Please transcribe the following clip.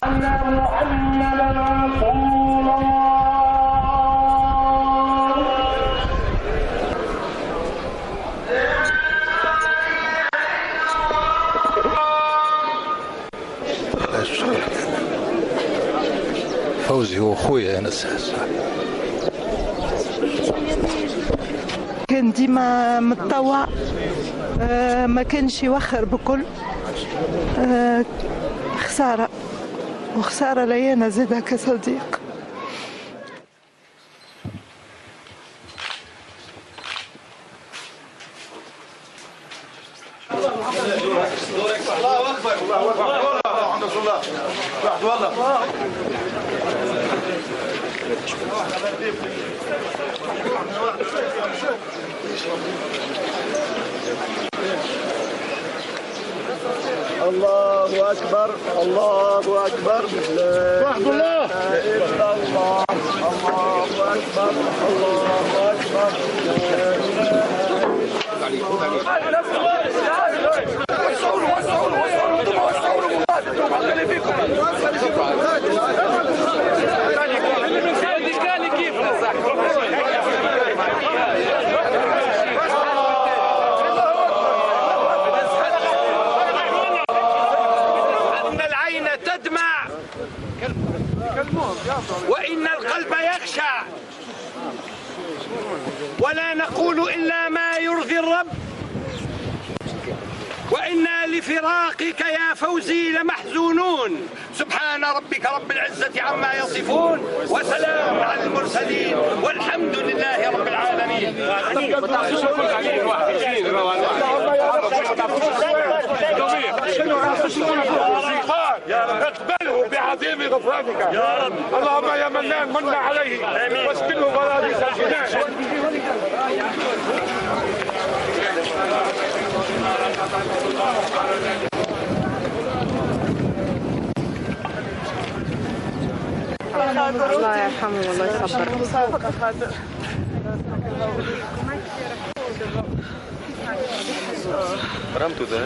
أن محمدا رسول الله. فوزي هو خويا انا كان ديما متطوع، ما كانش يوخر بكل. خسارة وخسارة ليانا زادها كصديق. الله اكبر الله اكبر الحمد لله واحد والله الله اكبر الله اكبر واحد الله الا الله الله اكبر الله اكبر أن العين تدمع وإن القلب يخشع، ولا نقول إلا ما يرضي الرب، وإنا لفراقك يا فوزي لمحزونون. سبحان ربك رب العزة عما يصفون، وسلام على المرسلين، والحمد لله رب العالمين. اقبله بعظيم غفرانك يا رب. اللهم يا منان من عليه واسكنه بلادك الجنان. الله يرحمه والله يصبر. رمتو ده